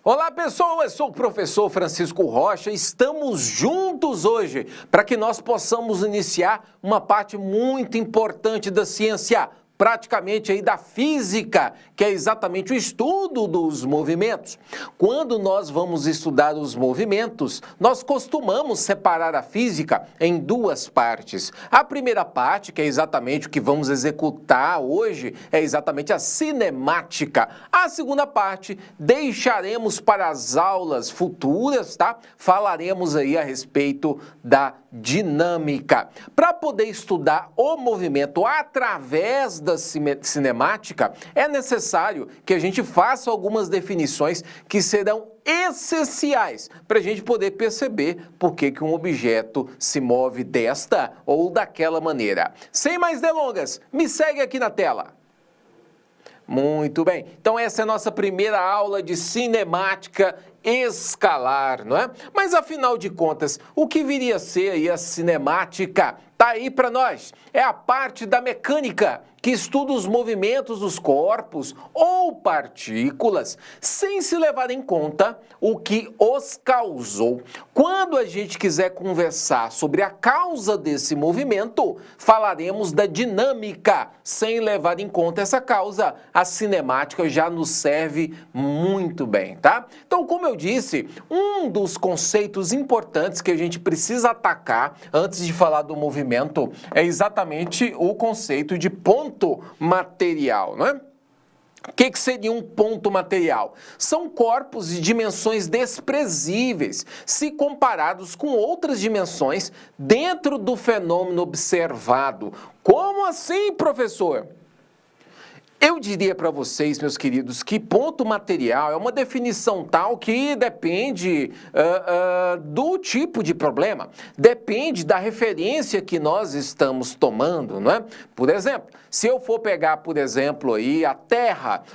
Olá pessoas, sou o professor Francisco Rocha, estamos juntos hoje para que nós possamos iniciar uma parte muito importante da ciência, praticamente aí da física, que é exatamente o estudo dos movimentos. Quando nós vamos estudar os movimentos, nós costumamos separar a física em duas partes. A primeira parte, que é exatamente o que vamos executar hoje, é exatamente a cinemática. A segunda parte, deixaremos para as aulas futuras, tá? Falaremos aí a respeito da dinâmica. Para poder estudar o movimento através da cinemática, é necessário que a gente faça algumas definições que serão essenciais para a gente poder perceber por que um objeto se move desta ou daquela maneira. Sem mais delongas, me segue aqui na tela. Muito bem, então essa é a nossa primeira aula de cinemática escalar, não é? Mas afinal de contas, o que viria a ser aí a cinemática? Tá aí para nós, é a parte da mecânica que estuda os movimentos dos corpos ou partículas sem se levar em conta o que os causou. Quando a gente quiser conversar sobre a causa desse movimento, falaremos da dinâmica. Sem levar em conta essa causa, a cinemática já nos serve muito bem, tá? Então, como eu disse, um dos conceitos importantes que a gente precisa atacar antes de falar do movimento é exatamente o conceito de ponto material, não é? O que seria um ponto material? São corpos de dimensões desprezíveis, se comparados com outras dimensões dentro do fenômeno observado. Como assim, professor? Eu diria para vocês, meus queridos, que ponto material é uma definição tal que depende do tipo de problema, depende da referência que nós estamos tomando, não é? Por exemplo, se eu for pegar, por exemplo, aí a Terra,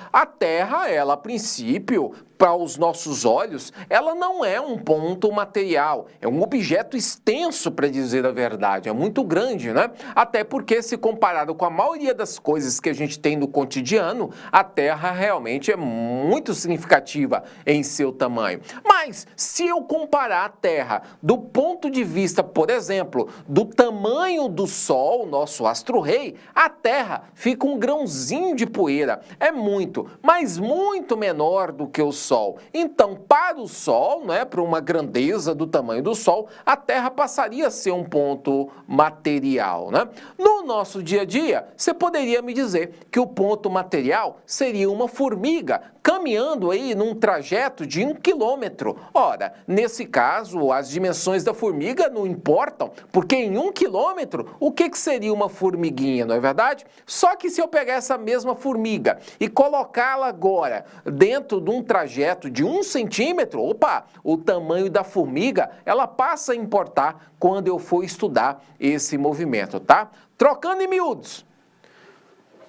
ela, a princípio, para os nossos olhos, ela não é um ponto material, é um objeto extenso, para dizer a verdade, é muito grande, né? Até porque, se comparado com a maioria das coisas que a gente tem no cotidiano, a Terra realmente é muito significativa em seu tamanho. Mas, se eu comparar a Terra do ponto de vista, por exemplo, do tamanho do Sol, nosso astro-rei, a Terra fica um grãozinho de poeira, é muito, mas muito menor do que o Sol. Então, para o Sol, né, para uma grandeza do tamanho do Sol, a Terra passaria a ser um ponto material, né? No nosso dia a dia, você poderia me dizer que o ponto material seria uma formiga caminhando aí num trajeto de 1 quilômetro. Ora, nesse caso, as dimensões da formiga não importam, porque em 1 quilômetro, o que seria uma formiguinha, não é verdade? Só que se eu pegar essa mesma formiga e colocá-la agora dentro de um trajeto de 1 centímetro, opa, o tamanho da formiga, ela passa a importar quando eu for estudar esse movimento, tá? Trocando em miúdos.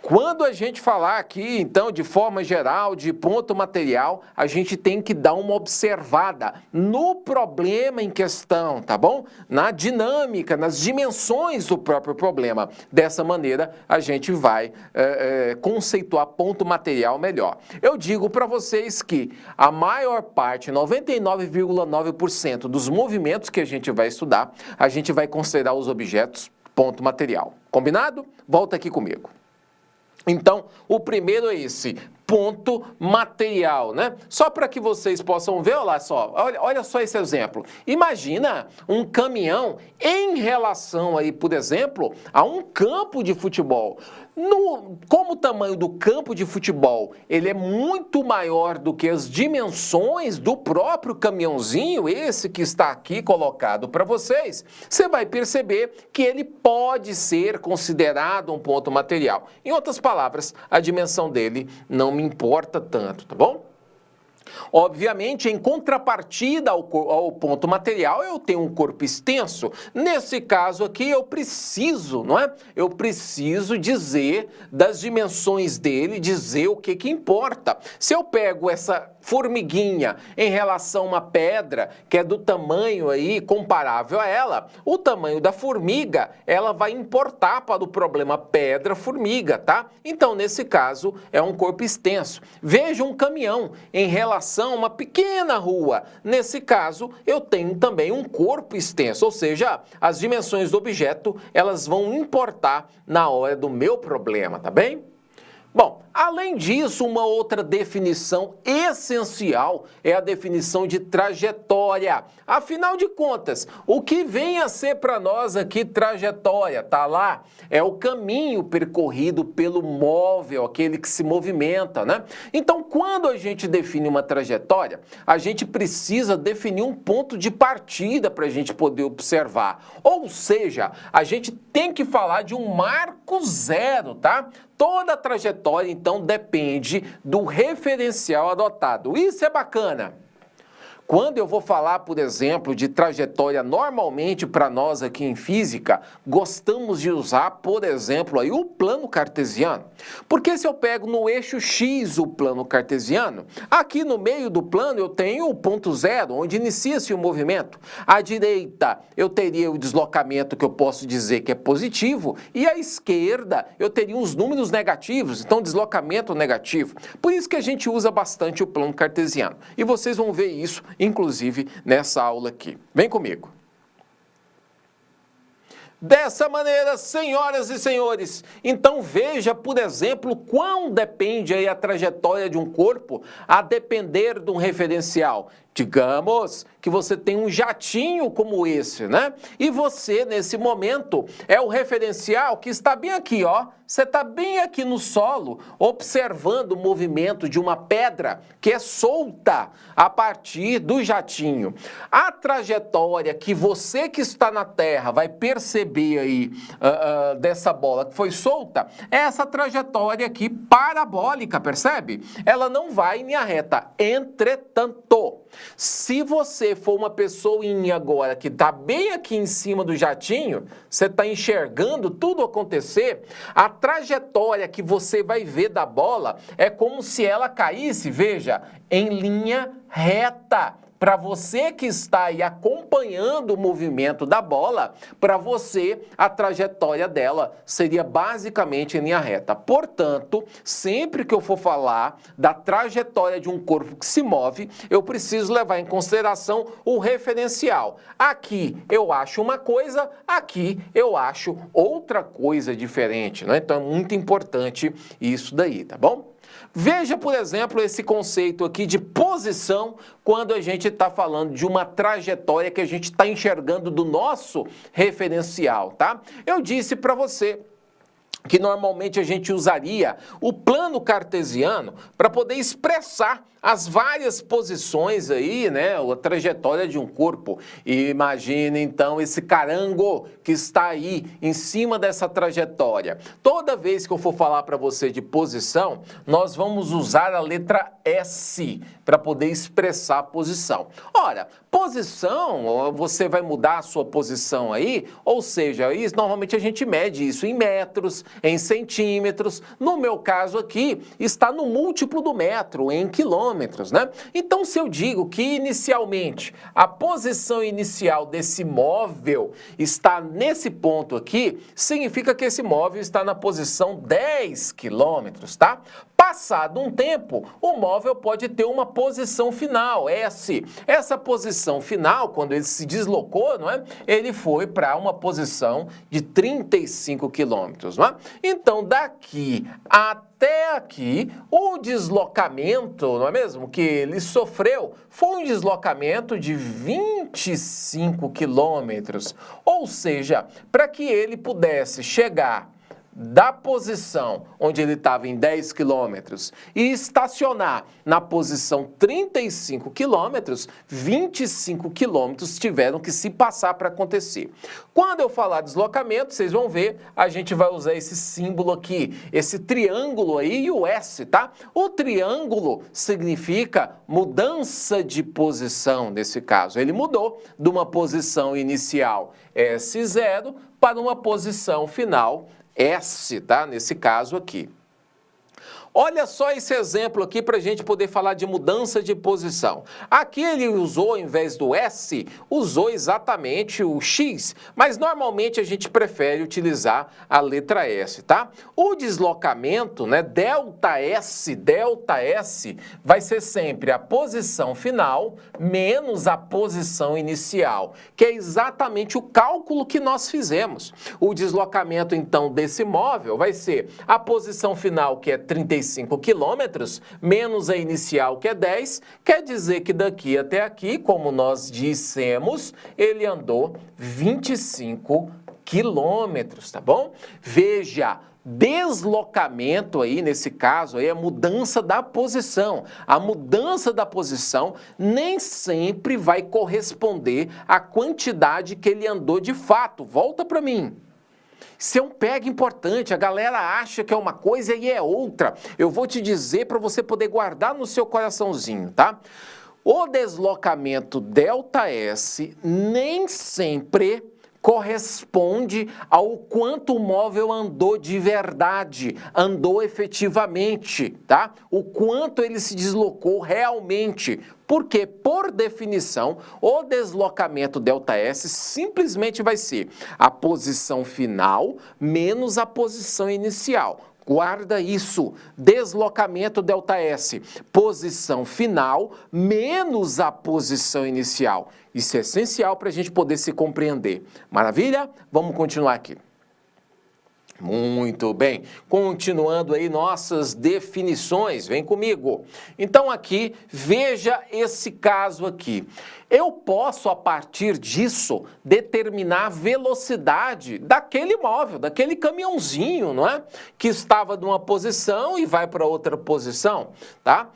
Quando a gente falar aqui, então, de forma geral, de ponto material, a gente tem que dar uma observada no problema em questão, tá bom? Na dinâmica, nas dimensões do próprio problema. Dessa maneira, a gente vai conceituar ponto material melhor. Eu digo para vocês que a maior parte, 99,9% dos movimentos que a gente vai estudar, a gente vai considerar os objetos ponto material. Combinado? Volta aqui comigo. Então, o primeiro é esse, ponto material, né? Só para que vocês possam ver, olha só esse exemplo. Imagina um caminhão em relação aí, por exemplo, a um campo de futebol. Como o tamanho do campo de futebol ele é muito maior do que as dimensões do próprio caminhãozinho, esse que está aqui colocado para vocês, você vai perceber que ele pode ser considerado um ponto material. Em outras palavras, a dimensão dele não me importa tanto, tá bom? Obviamente, em contrapartida ao ponto material, eu tenho um corpo extenso. Nesse caso aqui, eu preciso, não é? Eu preciso dizer das dimensões dele, dizer o que importa. Se eu pego essa formiguinha em relação a uma pedra que é do tamanho aí comparável a ela, o tamanho da formiga, ela vai importar para o problema pedra-formiga, tá? Então, nesse caso, é um corpo extenso. Veja um caminhão em relação situação, uma pequena rua. Nesse caso, eu tenho também um corpo extenso, ou seja, as dimensões do objeto, elas vão importar na hora do meu problema, tá bem? Bom, além disso, uma outra definição essencial é a definição de trajetória. Afinal de contas, o que vem a ser para nós aqui trajetória, tá lá? É o caminho percorrido pelo móvel, aquele que se movimenta, né? Então, quando a gente define uma trajetória, a gente precisa definir um ponto de partida para a gente poder observar. Ou seja, a gente tem que falar de um marco zero, tá? Toda a trajetória, então, depende do referencial adotado. Isso é bacana. Quando eu vou falar, por exemplo, de trajetória, normalmente para nós aqui em física, gostamos de usar, por exemplo, aí o plano cartesiano. Porque se eu pego no eixo X o plano cartesiano, aqui no meio do plano eu tenho o ponto zero, onde inicia-se o movimento. À direita eu teria o deslocamento que eu posso dizer que é positivo, e à esquerda eu teria os números negativos, então deslocamento negativo. Por isso que a gente usa bastante o plano cartesiano. E vocês vão ver isso inclusive nessa aula aqui. Vem comigo. Dessa maneira, senhoras e senhores, então veja, por exemplo, quão depende aí a trajetória de um corpo a depender de um referencial. Digamos que você tem um jatinho como esse, né? E você, nesse momento, é o referencial que está bem aqui, ó. Você está bem aqui no solo, observando o movimento de uma pedra que é solta a partir do jatinho. A trajetória que você que está na Terra vai perceber aí dessa bola que foi solta, é essa trajetória aqui parabólica, percebe? Ela não vai em linha reta. Entretanto, se você for uma pessoinha agora que está bem aqui em cima do jatinho, você está enxergando tudo acontecer, a trajetória que você vai ver da bola é como se ela caísse, veja, em linha reta. Para você que está aí acompanhando o movimento da bola, para você a trajetória dela seria basicamente em linha reta. Portanto, sempre que eu for falar da trajetória de um corpo que se move, eu preciso levar em consideração o referencial. Aqui eu acho uma coisa, aqui eu acho outra coisa diferente, né? Então é muito importante isso daí, tá bom? Veja, por exemplo, esse conceito aqui de posição quando a gente está falando de uma trajetória que a gente está enxergando do nosso referencial, tá? Eu disse para você que normalmente a gente usaria o plano cartesiano para poder expressar as várias posições aí, né, a trajetória de um corpo. E imagine então esse carango que está aí em cima dessa trajetória. Toda vez que eu for falar para você de posição, nós vamos usar a letra S para poder expressar a posição. Ora, posição, você vai mudar a sua posição aí, ou seja, isso, normalmente a gente mede isso em metros, em centímetros. No meu caso aqui, está no múltiplo do metro, em quilômetros, né? Então, se eu digo que inicialmente a posição inicial desse móvel está nesse ponto aqui, significa que esse móvel está na posição 10 quilômetros, tá? Passado um tempo, o móvel pode ter uma posição final, S. Essa posição final, quando ele se deslocou, não é? Ele foi para uma posição de 35 quilômetros, não é? Então, daqui até aqui, o deslocamento, não é mesmo, que ele sofreu foi um deslocamento de 25 quilômetros. Ou seja, para que ele pudesse chegar da posição onde ele estava em 10 quilômetros e estacionar na posição 35 quilômetros, 25 quilômetros tiveram que se passar para acontecer. Quando eu falar deslocamento, vocês vão ver, a gente vai usar esse símbolo aqui, esse triângulo aí e o S, tá? O triângulo significa mudança de posição, nesse caso. Ele mudou de uma posição inicial S0 para uma posição final S, tá? Nesse caso aqui. Olha só esse exemplo aqui para a gente poder falar de mudança de posição. Aqui ele usou, ao invés do S, usou exatamente o X, mas normalmente a gente prefere utilizar a letra S, tá? O deslocamento, né, ΔS, vai ser sempre a posição final menos a posição inicial, que é exatamente o cálculo que nós fizemos. O deslocamento, então, desse móvel vai ser a posição final, que é 35 quilômetros, menos a inicial, que é 10, quer dizer que daqui até aqui, como nós dissemos, ele andou 25 quilômetros, tá bom? Veja, deslocamento aí, nesse caso, aí é mudança da posição. A mudança da posição nem sempre vai corresponder à quantidade que ele andou de fato. Volta para mim. Isso é um pega importante, a galera acha que é uma coisa e é outra. Eu vou te dizer para você poder guardar no seu coraçãozinho, tá? O deslocamento ΔS nem sempre corresponde ao quanto o móvel andou de verdade, andou efetivamente, tá? O quanto ele se deslocou realmente. Porque, por definição, o deslocamento ΔS simplesmente vai ser a posição final menos a posição inicial. Guarda isso, deslocamento ΔS, posição final menos a posição inicial. Isso é essencial para a gente poder se compreender. Maravilha? Vamos continuar aqui. Muito bem, continuando aí nossas definições, vem comigo. Então aqui, veja esse caso aqui. Eu posso, a partir disso, determinar a velocidade daquele móvel, daquele caminhãozinho, não é? Que estava numa posição e vai para outra posição, tá?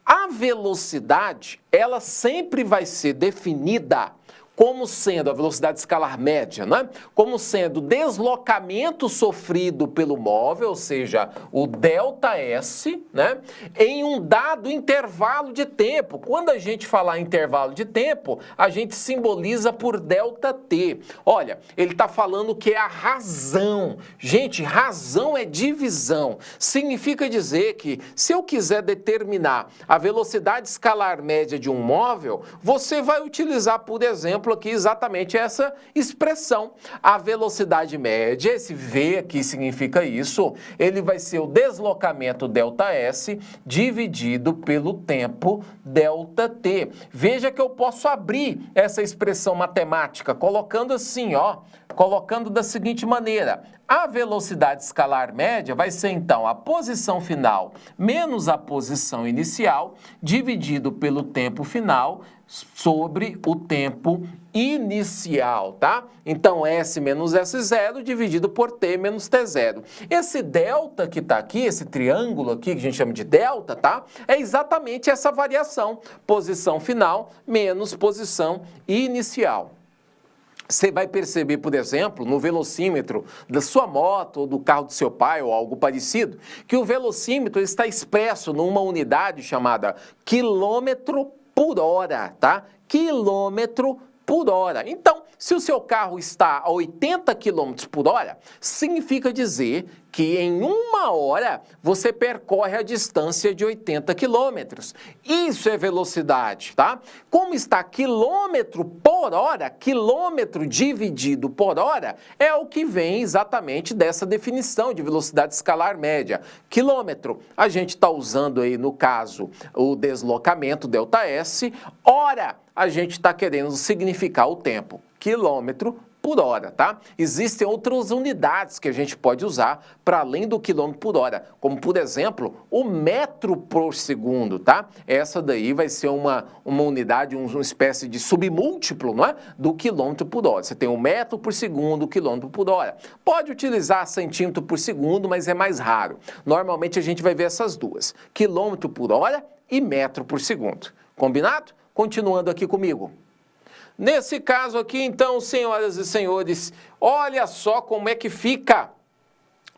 A velocidade, ela sempre vai ser definida como sendo a velocidade escalar média, né? Como sendo o deslocamento sofrido pelo móvel, ou seja, o ΔS, né? Em um dado intervalo de tempo. Quando a gente falar intervalo de tempo, a gente simboliza por ΔT. Olha, ele está falando que é a razão. Gente, razão é divisão. Significa dizer que se eu quiser determinar a velocidade escalar média de um móvel, você vai utilizar, por exemplo, aqui exatamente essa expressão. A velocidade média, esse V aqui significa isso, ele vai ser o deslocamento ΔS dividido pelo tempo ΔT. Veja que eu posso abrir essa expressão matemática colocando assim, ó, colocando da seguinte maneira: a velocidade escalar média vai ser, então, a posição final menos a posição inicial, dividido pelo tempo final sobre o tempo inicial, tá? Então, S menos S0 dividido por T menos T0. Esse delta que tá aqui, esse triângulo aqui, que a gente chama de delta, tá? É exatamente essa variação, posição final menos posição inicial. Você vai perceber, por exemplo, no velocímetro da sua moto ou do carro do seu pai ou algo parecido, que o velocímetro está expresso numa unidade chamada quilômetro por hora, tá? Quilômetro por hora. Então, se o seu carro está a 80 km por hora, significa dizer que em uma hora você percorre a distância de 80 quilômetros. Isso é velocidade, tá? Como está quilômetro por hora, quilômetro dividido por hora, é o que vem exatamente dessa definição de velocidade escalar média. Quilômetro, a gente está usando aí, no caso, o deslocamento ΔS, hora, a gente está querendo significar o tempo, quilômetro por hora, tá? Existem outras unidades que a gente pode usar para além do quilômetro por hora, como, por exemplo, o metro por segundo, tá? Essa daí vai ser uma unidade, uma espécie de submúltiplo, não é? Do quilômetro por hora. Você tem o metro por segundo, o quilômetro por hora. Pode utilizar centímetro por segundo, mas é mais raro. Normalmente a gente vai ver essas duas, quilômetro por hora e metro por segundo. Combinado? Continuando aqui comigo. Nesse caso aqui, então, senhoras e senhores, olha só como é que fica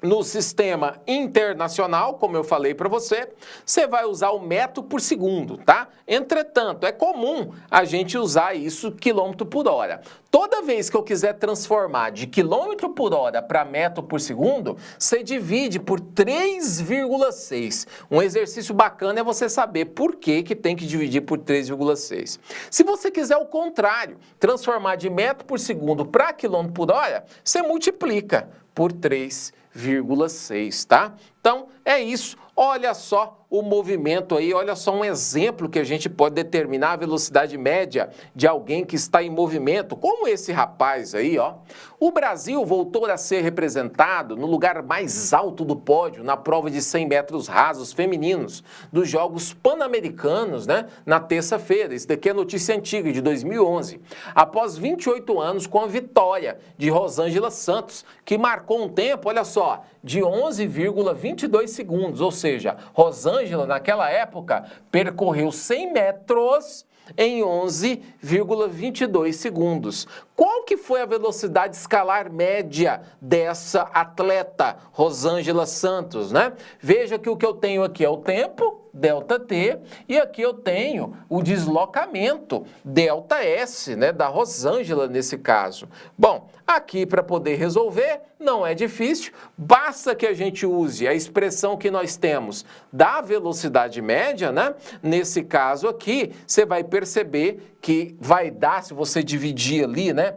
no sistema internacional, como eu falei para você, você vai usar o metro por segundo, tá? Entretanto, é comum a gente usar isso quilômetro por hora. Toda vez que eu quiser transformar de quilômetro por hora para metro por segundo, você divide por 3,6. Um exercício bacana é você saber por que tem que dividir por 3,6. Se você quiser o contrário, transformar de metro por segundo para quilômetro por hora, você multiplica por 3,6, tá? Então, é isso. Olha só o movimento aí, olha só um exemplo que a gente pode determinar a velocidade média de alguém que está em movimento, como esse rapaz aí, ó. O Brasil voltou a ser representado no lugar mais alto do pódio na prova de 100 metros rasos femininos dos Jogos Pan-Americanos, né, na terça-feira. Isso daqui é notícia antiga, de 2011. Após 28 anos com a vitória de Rosângela Santos, que marcou um tempo, olha só, de 11,22 segundos, ou seja, Rosângela, naquela época, percorreu 100 metros em 11,22 segundos. Qual que foi a velocidade escalar média dessa atleta, Rosângela Santos, né? Veja que o que eu tenho aqui é o tempo, ΔT, e aqui eu tenho o deslocamento, ΔS, né, da Rosângela nesse caso. Bom, aqui para poder resolver, não é difícil, basta que a gente use a expressão que nós temos da velocidade média, né? Nesse caso aqui, você vai perceber que vai dar, se você dividir ali, né?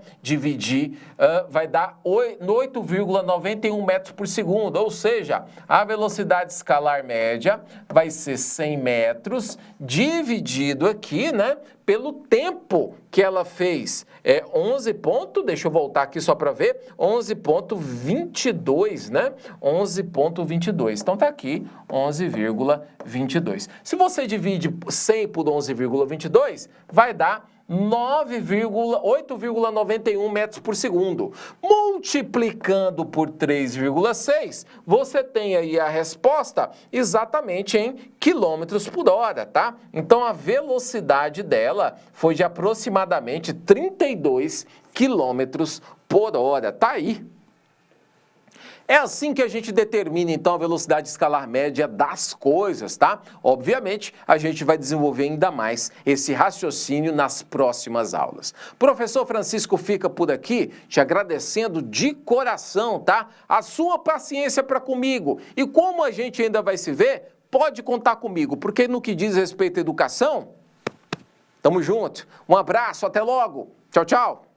Vai dar 8,91 metros por segundo, ou seja, a velocidade escalar média vai ser 100 metros dividido aqui, né? Pelo tempo que ela fez. É 11 ponto, deixa eu voltar aqui só para ver, 11,22, né? 11,22. Então tá aqui, 11,22. Se você divide 100 por 11,22, vai dar 8,91 metros por segundo. Multiplicando por 3,6, você tem aí a resposta exatamente em quilômetros por hora, tá? Então a velocidade dela foi de aproximadamente 32 quilômetros por hora. Tá aí. É assim que a gente determina, então, a velocidade escalar média das coisas, tá? Obviamente, a gente vai desenvolver ainda mais esse raciocínio nas próximas aulas. Professor Francisco fica por aqui, te agradecendo de coração, tá? A sua paciência para comigo. E como a gente ainda vai se ver, pode contar comigo, porque no que diz respeito à educação, tamo junto. Um abraço, até logo. Tchau, tchau.